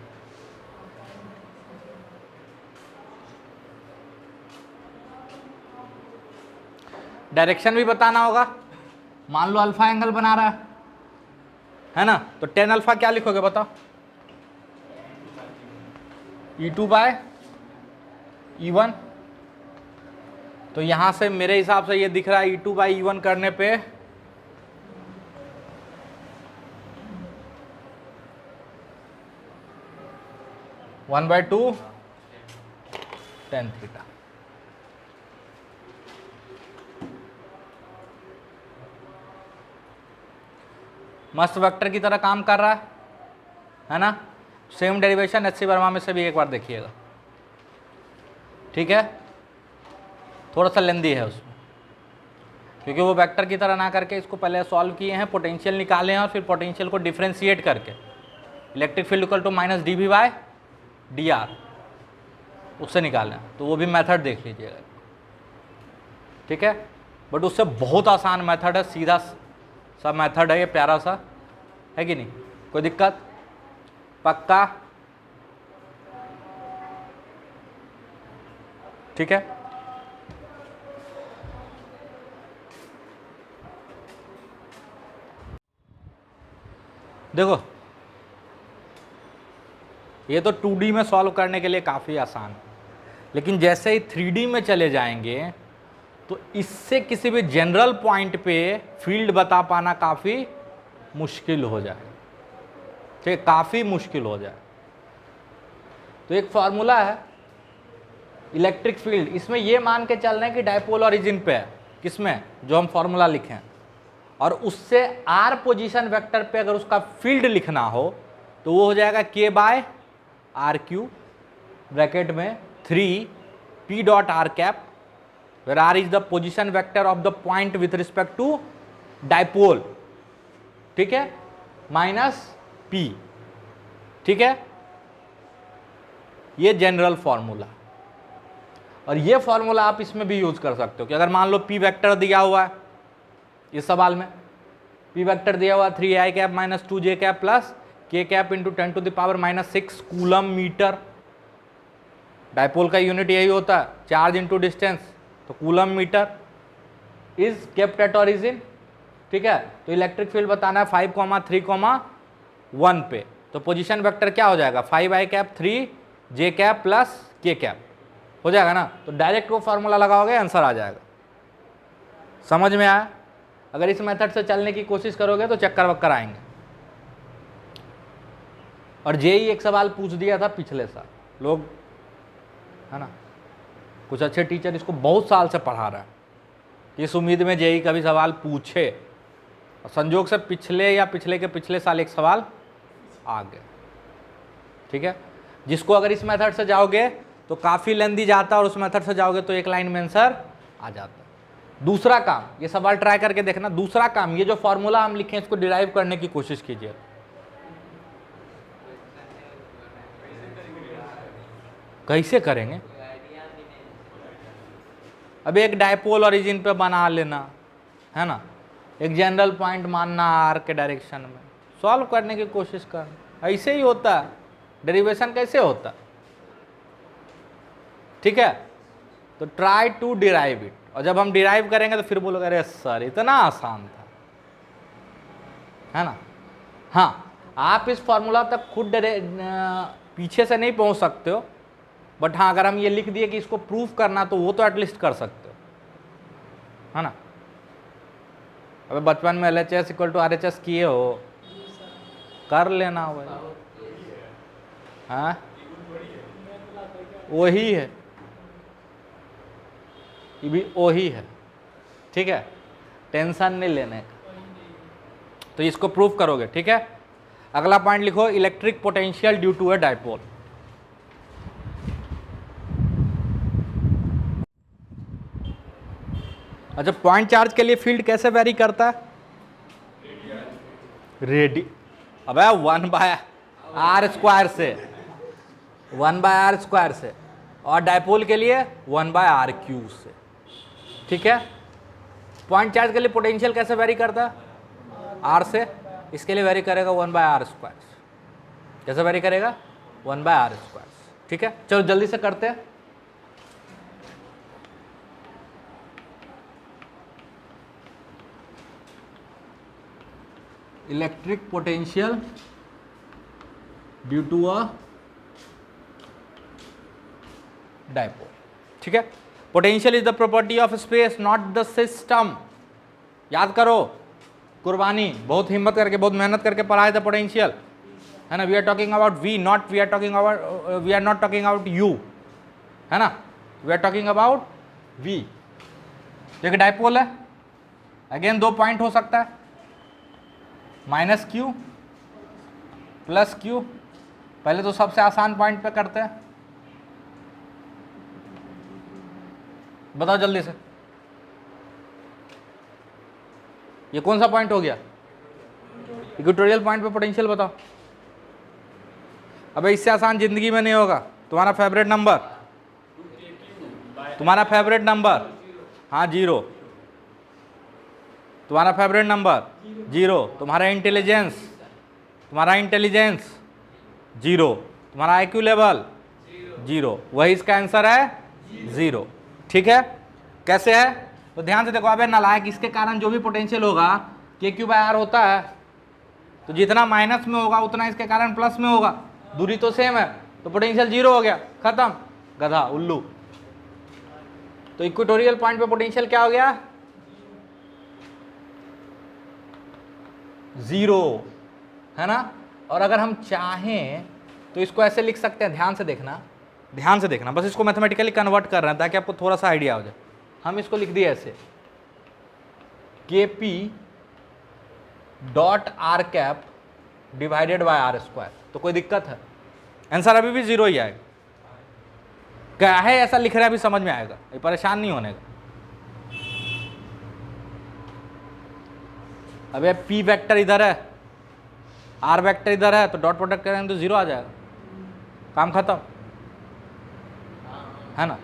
डायरेक्शन भी बताना होगा, मान लो अल्फा एंगल बना रहा है ना, तो टेन अल्फा क्या लिखोगे बताओ, E2/E1, तो यहां से मेरे हिसाब से ये दिख रहा है E2/E1 करने पे 1/2 tan थीटा। मस्त वेक्टर की तरह काम कर रहा है ना। Same derivation H C Verma में से भी एक बार देखिएगा, ठीक है, थोड़ा सा लेंदी है उसमें, क्योंकि वो वेक्टर की तरह ना करके इसको पहले सॉल्व किए हैं, पोटेंशियल निकाले हैं और फिर पोटेंशियल को डिफ्रेंशिएट करके electric field equal to -dV/dr उससे निकालें, तो वो भी मेथड देख लीजिएगा, ठीक है। बट उससे बहुत आसान मेथड है, सीधा सा मेथड है ये, प्यारा सा है कि नहीं, कोई दिक्कत, पक्का, ठीक है। देखो ये तो 2D में सॉल्व करने के लिए काफ़ी आसान है, लेकिन जैसे ही 3D में चले जाएंगे तो इससे किसी भी जनरल पॉइंट पे फील्ड बता पाना काफ़ी मुश्किल हो जाए, ठीक है, काफ़ी मुश्किल हो जाए। तो एक फॉर्मूला है इलेक्ट्रिक फील्ड, इसमें ये मान के चल रहे हैं कि डायपोल ओरिजिन पे है, किसमें, जो हम फॉर्मूला लिखें, और उससे r पोजीशन वेक्टर पे अगर उसका फील्ड लिखना हो तो वो हो जाएगा K/RQ ब्रैकेट में 3P.r cap, where r is the position vector of the point with respect to dipole, ठीक है, -P, ठीक है। ये जनरल फॉर्मूला, और ये फॉर्मूला आप इसमें भी यूज कर सकते हो कि अगर मान लो P वेक्टर दिया हुआ है इस सवाल में, P वेक्टर दिया हुआ 3i cap - 2j cap plus k cap into 10⁻⁻6 coulomb metre, dipole का यूनिट यही होता है, चार्ज इंटू डिस्टेंस, तो coulomb metre is kept at origin, ठीक है। तो इलेक्ट्रिक फील्ड बताना है 5,3,1 पे, तो पोजीशन वेक्टर क्या हो जाएगा 5i cap 3j cap plus k cap हो जाएगा ना, तो डायरेक्ट वो फार्मूला लगाओगे आंसर आ जाएगा। समझ में आया? अगर इस मेथड से चलने की कोशिश करोगे तो चक्कर वक्कर आएंगे। और जेई एक सवाल पूछ दिया था पिछले साल, लोग है ना, कुछ अच्छे टीचर इसको बहुत साल से पढ़ा रहा है, इस उम्मीद में जेई का भी सवाल पूछे, और संजोग से पिछले या पिछले के पिछले साल एक सवाल आ गया, ठीक है। जिसको अगर इस मेथड से जाओगे तो काफ़ी लेंदी जाता है, और उस मेथड से जाओगे तो एक लाइन में आंसर आ जाता है। दूसरा काम, ये सवाल ट्राई करके देखना, दूसरा काम, ये जो फॉर्मूला हम लिखे इसको डिराइव करने की कोशिश कीजिए। कैसे करेंगे? अब एक डायपोल ओरिजिन पे बना लेना है ना, एक जनरल पॉइंट मानना आर के डायरेक्शन में, सॉल्व करने की कोशिश करना, ऐसे ही होता है। डेरिवेशन कैसे होता है, ठीक है। तो ट्राई टू डिराइव इट, और जब हम डिराइव करेंगे तो फिर बोलोगे अरे सर इतना आसान था, है ना। हाँ, आप इस फॉर्मूला तक खुद पीछे से नहीं पहुंच सकते हो, बट हाँ अगर हम ये लिख दिए कि इसको प्रूफ करना तो वो तो एटलीस्ट कर सकते हो, है ना। अबे बचपन में LHS = RHS किए हो, कर लेना भाई, हाँ वही है, ये भी वही है, ठीक है, टेंशन नहीं लेने का। तो इसको प्रूव करोगे, ठीक है। अगला पॉइंट लिखो, electric potential due to a dipole. अच्छा, पॉइंट चार्ज के लिए फील्ड कैसे वेरी करता है? रेडी, अबे 1/r² से, 1/r² से, और डायपोल के लिए 1/r³ से, ठीक है। पॉइंट चार्ज के लिए पोटेंशियल कैसे वेरी करता है? r से, इसके लिए वेरी करेगा 1/r²। कैसे वेरी करेगा? 1/r², ठीक है। चलो जल्दी से करते हैं। Electric potential due to a dipole, ठीक है। Potential is the property of space not the system. याद करो, कुर्बानी बहुत हिम्मत करके, बहुत मेहनत करके पढ़ाया था पोटेंशियल, है ना। We are talking about V, not we are not talking about U, है ना। We are talking about V. देखिए डायपोल है, अगेन 2 पॉइंट हो सकता है, -q +q। पहले तो सबसे आसान पॉइंट पे करते हैं, बताओ जल्दी से, ये कौन सा पॉइंट हो गया? इक्वेटोरियल पॉइंट पे पोटेंशियल बताओ। अबे इससे आसान जिंदगी में नहीं होगा। तुम्हारा फेवरेट नंबर, तुम्हारा फेवरेट नंबर, हाँ 0, तुम्हारा फेवरेट नंबर 0, तुम्हारा इंटेलिजेंस 0, तुम्हारा IQ लेवल 0, वही इसका आंसर है 0, ठीक है। कैसे है? तो ध्यान से देखो, अबे नालायक, इसके कारण जो भी पोटेंशियल होगा KQ/R होता है, तो जितना माइनस में होगा उतना इसके कारण प्लस में होगा, दूरी तो सेम है, तो पोटेंशियल 0 हो गया, खत्म, गधा उल्लू। तो इक्वेटोरियल पॉइंट पे पोटेंशियल क्या हो गया? 0, है ना। और अगर हम चाहें तो इसको ऐसे लिख सकते हैं, ध्यान से देखना, ध्यान से देखना, बस इसको मैथमेटिकली कन्वर्ट कर रहे हैं ताकि आपको थोड़ा सा आइडिया हो जाए। हम इसको लिख दिए ऐसे, KP.r डिवाइडेड बाय r²। तो कोई दिक्कत है? आंसर अभी भी 0 ही आएगा। क्या है ऐसा लिख रहे हैं, अभी समझ में आएगा, ये परेशान नहीं होने का। अबे P वेक्टर इधर है, R वेक्टर इधर है, तो डॉट प्रोडक्ट करेंगे तो 0 आ जाएगा, काम खत्म, है ना।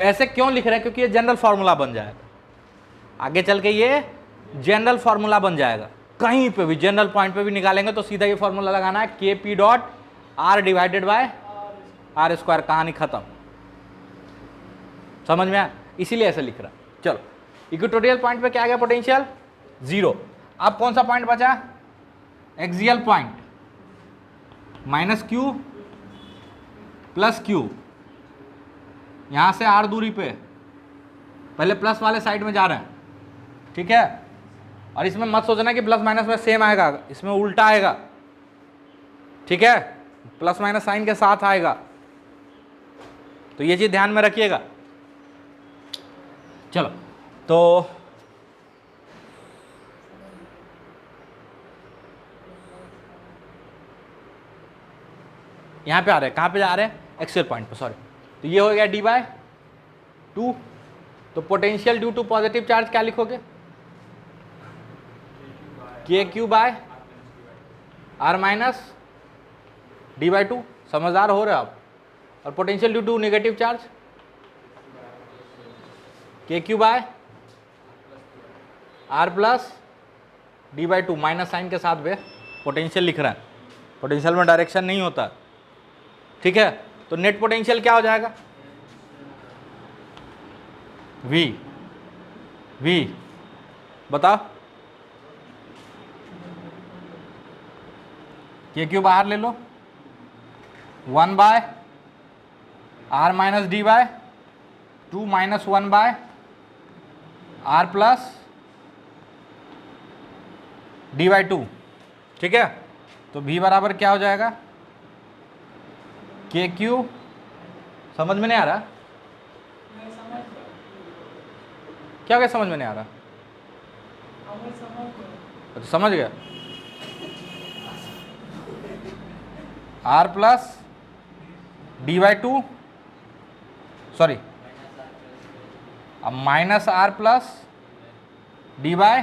ऐसे क्यों लिख रहे हैं? क्योंकि ये जनरल फार्मूला बन जाएगा, आगे चल के ये जनरल फार्मूला बन जाएगा। कहीं पे भी जनरल पॉइंट पे भी निकालेंगे तो सीधा ये फार्मूला लगाना है, KP.R डिवाइडेड बाय r², कहानी खत्म। समझ में आया? इसीलिए ऐसे लिख रहा। चलो, इक्वेटोरियल पॉइंट पे क्या आ गया? पोटेंशियल 0। अब कौन सा पॉइंट बचा? एक्सियल पॉइंट, -q +q, यहां से r दूरी पे, पहले प्लस वाले साइड में जा रहे हैं, ठीक है। और इसमें मत सोचना कि प्लस माइनस में सेम आएगा, इसमें उल्टा आएगा, ठीक है, प्लस माइनस साइन के साथ आएगा, तो ये चीज ध्यान में रखिएगा। चलो, तो यहां पे आ रहे हैं, कहां पे जा रहे हैं? एक्सियल पॉइंट पे, सॉरी। तो ये हो गया d/2। तो potential due to positive charge क्या लिखोगे? KQ/R minus d/2। समझदार हो रहे हो आप। और potential due to negative charge KQ/R plus d/2, minus sine के साथ वे पोटेंशियल लिख रहे हैं, पोटेंशियल में डायरेक्शन नहीं होता, ठीक है। तो नेट पोटेंशियल क्या हो जाएगा? V बताओ, KQ बाहर ले लो, 1/R minus d/2 minus 1/R plus d/2, ठीक है। तो V बराबर क्या हो जाएगा? KQ, समझ में नहीं आ रहा? क्या समझ में नहीं आ रहा? तो समझ गया। R plus D by two, sorry अब minus R plus D by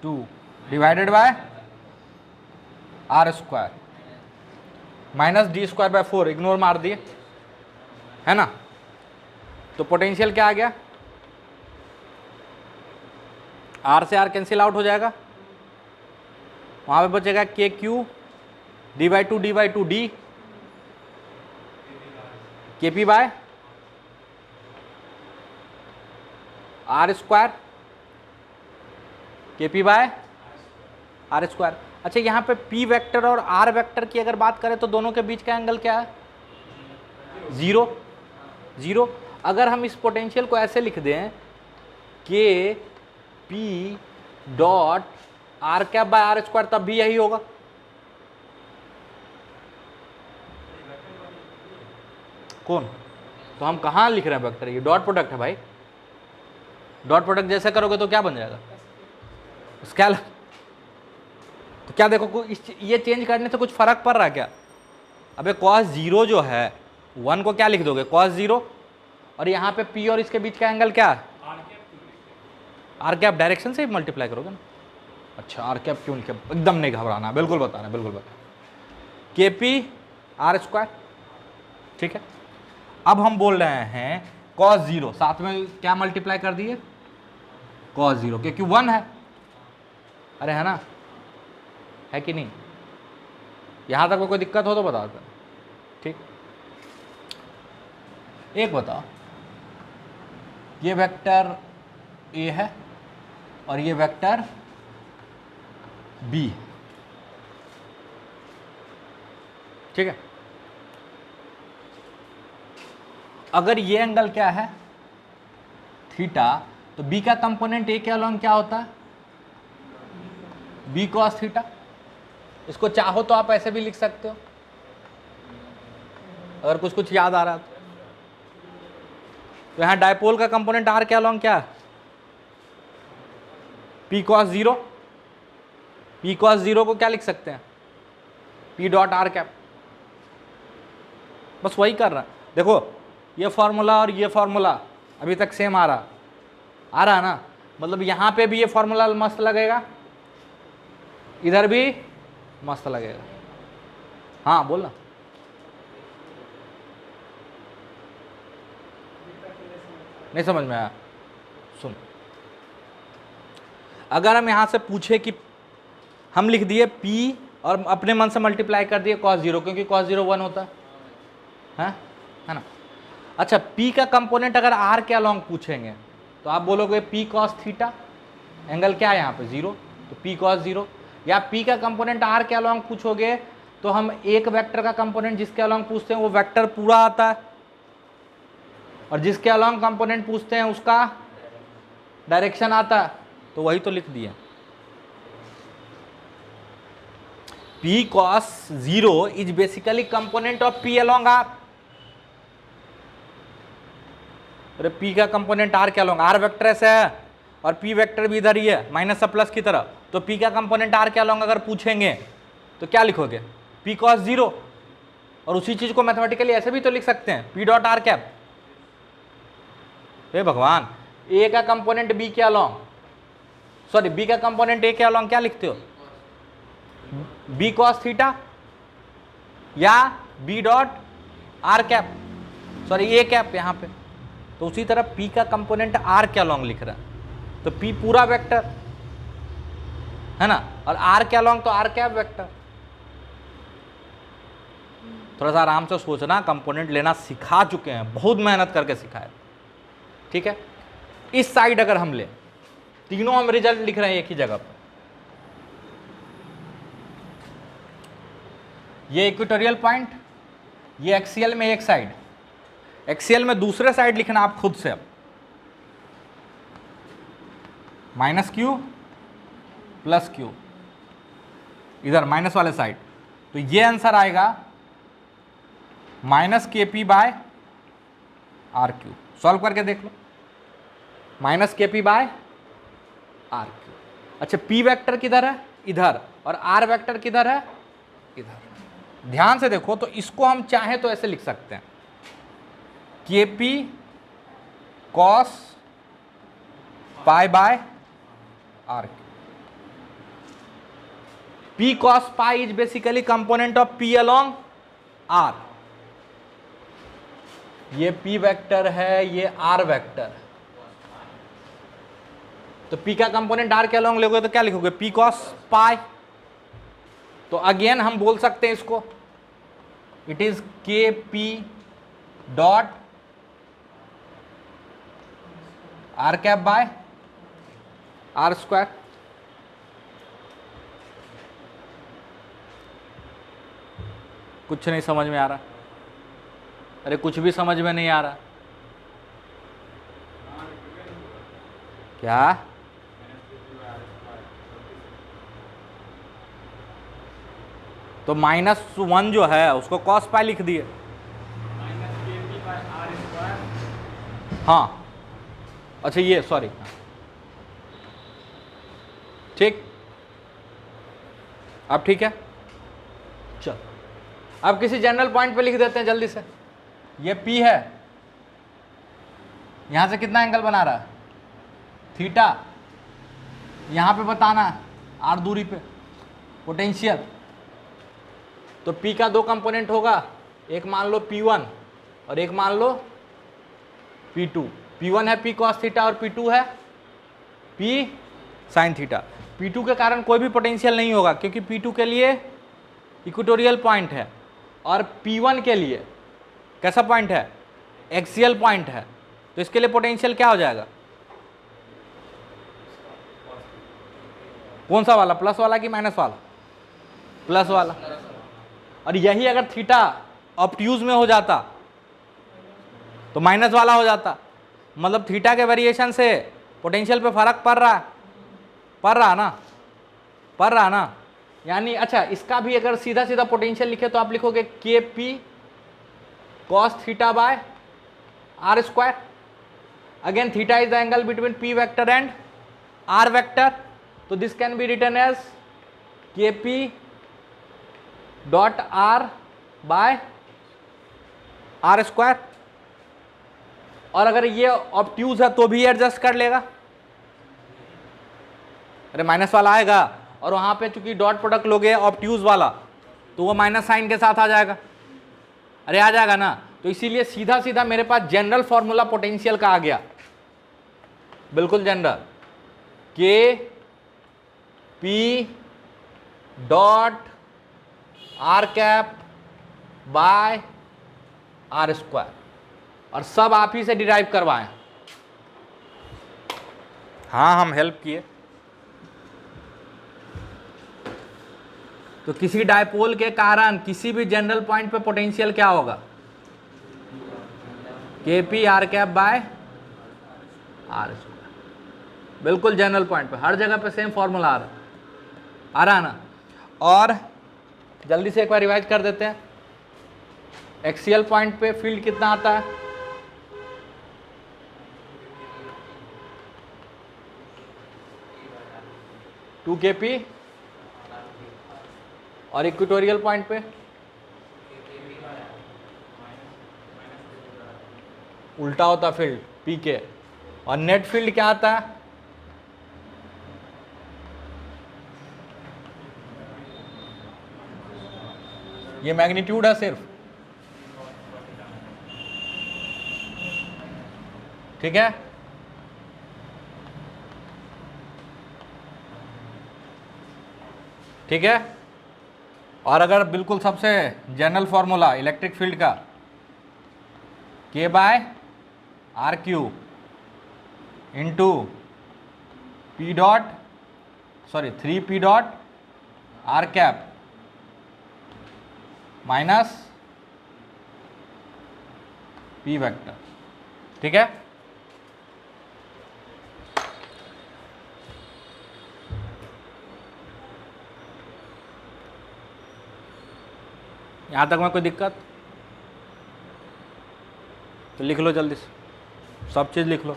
two divided by R square minus D square by 4, ignore मार दिए, है ना। तो पोटेंशियल क्या आ गया, आर से आर कैंसिल आउट हो जाएगा, वहां पे बचेगा के Q D by to D के पी बाय आर स्क्वायर, के पी बाय आर स्क्वायर। अच्छा यहाँ पे पी वेक्टर और आर वेक्टर की अगर बात करें तो दोनों के बीच का एंगल क्या है, जीरो, जीरो। अगर हम इस पोटेंशियल को ऐसे लिख दें K P dot R cap by R square, तब भी यही होगा। कौन, तो हम कहाँ लिख रहे हैं वेक्टर, ये डॉट प्रोडक्ट है भाई, डॉट प्रोडक्ट जैसे करोगे तो क्या बन जाएगा, स्केलर। तो क्या देखो ये चेंज करने से कुछ फर्क पड़ रहा है क्या, अबे कॉस जीरो जो है 1 को क्या लिख दोगे कॉस जीरो, और यहाँ पे पी और इसके बीच का एंगल क्या है आर कैप, डायरेक्शन से ही मल्टीप्लाई करोगे ना। अच्छा आर कैप क्यों लिखे, एकदम नहीं घबराना, बिल्कुल बताना, बिल्कुल बताना, के पी आर स्क्वायर, ठीक है। अब हम बोल रहे हैं कॉस जीरो, साथ में क्या मल्टीप्लाई कर दिए कॉस जीरो, क्योंकि 1 है, अरे है ना, है कि नहीं, यहां तक कोई दिक्कत हो तो बता दो, ठीक। एक बताओ, ये वेक्टर ए है और ये वेक्टर बी, ठीक है। अगर ये एंगल क्या है थीटा, तो बी का कंपोनेंट ए के अलॉन्ग क्या होता है बी कॉस थीटा। इसको चाहो तो आप ऐसे भी लिख सकते हो अगर कुछ कुछ याद आ रहा है तो यहां डायपोल का कंपोनेंट आर के अलॉन्ग क्या है P cos zero, P cos zero को क्या लिख सकते हैं पी डॉट आर कैप, बस वही कर रहा है। देखो ये फॉर्मूला और ये फॉर्मूला अभी तक सेम आ रहा है ना, मतलब यहां पे भी ये फॉर्मूला मस्त लगेगा, इधर भी मस्त लगेगा। हाँ बोलना, नहीं समझ में आया, सुन, अगर हम यहां से पूछे कि हम लिख दिए P और अपने मन से मल्टीप्लाई कर दिए cos जीरो, क्योंकि cos जीरो 1 होता है ना। अच्छा P का कंपोनेंट अगर R के अलॉन्ग पूछेंगे तो आप बोलोगे P cos थीटा, एंगल क्या है यहाँ पे जीरो, तो P cos जीरो, या P का कंपोनेंट R के अलॉन्ग पूछोगे तो हम एक वेक्टर का कंपोनेंट जिसके अलॉन्ग पूछते हैं वो वेक्टर पूरा आता है, और जिसके अलॉन्ग कंपोनेंट पूछते हैं उसका डायरेक्शन आता है, तो वही तो लिख दिया। P cos zero is basically component of P along R। अरे P का कंपोनेंट R के अलॉन्ग, R वेक्टर ऐसे है और P वेक्टर भी इधर ही है माइनस से प्लस की तरह, तो P का कंपोनेंट R के अलॉन्ग अगर पूछेंगे तो क्या लिखोगे P cos जीरो, और उसी चीज को मैथमेटिकली ऐसे भी तो लिख सकते हैं P डॉट आर कैप। हे भगवान, A का कंपोनेंट B के अलॉन्ग, सॉरी B का कंपोनेंट A के अलॉन्ग क्या लिखते हो B cos थीटा या B dot R cap, sorry A cap यहाँ पे, तो उसी तरह P का कंपोनेंट R के अलॉन्ग लिख रहा है, तो P पूरा वेक्टर है ना, और R के अलॉन्ग तो R कैप वेक्टर। थोड़ा सा आराम से सोचना, कंपोनेंट लेना सिखा चुके हैं, बहुत मेहनत करके सिखाए, ठीक है। इस साइड अगर हम ले, तीनों हम रिजल्ट लिख रहे हैं एक ही जगह पर, ये इक्वेटोरियल पॉइंट, ये एक्सियल में एक साइड, एक्सियल में दूसरे साइड लिखना आप खुद से, अब माइनस क्यू प्लस क्यू, इधर माइनस वाले साइड, तो ये आंसर आएगा minus K P by R Q. Solve करके देख लो, minus K P by R Q. अच्छा P वेक्टर किधर है इधर, और R वेक्टर किधर है इधर, ध्यान से देखो, तो इसको हम चाहें तो ऐसे लिख सकते हैं, K P cos pi by R. P cos pi is basically component of P along R. ये पी वेक्टर है, ये आर वेक्टर है, तो पी का कंपोनेंट आर के अलोंग लोगे तो क्या लिखोगे, पी कॉस पाई। तो अगेन हम बोल सकते हैं इसको, it is K P dot R cap by R square. कुछ नहीं समझ में आ रहा, अरे कुछ भी समझ में नहीं आ रहा क्या? तो -1 जो है उसको कॉस पाई लिख दिए। हाँ अच्छा, ये सॉरी, ठीक, अब ठीक है। चल अब किसी जनरल पॉइंट पे लिख देते हैं जल्दी से। ये P है, यहां से कितना एंगल बना रहा है, थीटा। यहां पे बताना है r दूरी पे पोटेंशियल। तो P का दो कंपोनेंट होगा, एक मान लो P1 और एक मान लो P2। P1 है P cos थीटा और P2 है P sin थीटा। P2 के कारण कोई भी पोटेंशियल नहीं होगा क्योंकि P2 के लिए इक्वेटोरियल पॉइंट है और P1 के लिए कैसा पॉइंट है, एक्सियल पॉइंट है। तो इसके लिए पोटेंशियल क्या हो जाएगा, कौन सा वाला, प्लस वाला कि माइनस वाला, प्लस वाला। और यही अगर थीटा ऑब्ट्यूज में हो जाता तो माइनस वाला हो जाता। मतलब थीटा के वेरिएशन से पोटेंशियल पे फर्क पड़ रहा है, पड़ रहा ना। यानी अच्छा, इसका भी अगर सीधा सीधा पोटेंशियल लिखे तो आप लिखोगे के P cos theta by R square. Again theta is the angle between P vector and R vector, तो this can be written as K P dot R by R square. और अगर ये ऑब्ट्यूज है तो भी एडजस्ट कर लेगा, अरे माइनस वाला आएगा और वहां पे चूंकि डॉट प्रोडक्ट लोगे ऑब्ट्यूज वाला तो वो माइनस साइन के साथ आ जाएगा, अरे आ जाएगा ना। तो इसीलिए सीधा सीधा मेरे पास जनरल फॉर्मूला पोटेंशियल का आ गया, बिल्कुल general, K P dot R cap by R square. और सब आप ही से डिराइव करवाएं। हाँ हम हेल्प किए। तो किसी डायपोल के कारण किसी भी जनरल पॉइंट पे पोटेंशियल क्या होगा, K P R cap by R square. बिल्कुल जनरल पॉइंट पे, हर जगह पे सेम फॉर्मूला आ रहा ना। और जल्दी से एक बार रिवाइज कर देते हैं, एक्सियल पॉइंट पे फील्ड कितना आता है, टू के पी, और इक्वेटोरियल पॉइंट पे उल्टा होता फील्ड पी के। और नेट फील्ड क्या आता है, ये मैग्नीट्यूड है सिर्फ, ठीक है। ठीक है। और अगर बिल्कुल सबसे जनरल फॉर्मूला इलेक्ट्रिक फील्ड का, K by R Q into P dot, sorry 3p dot R cap minus P vector, ठीक है। यहाँ तक में कोई दिक्कत तो लिख लो जल्दी से, सब चीज़ लिख लो।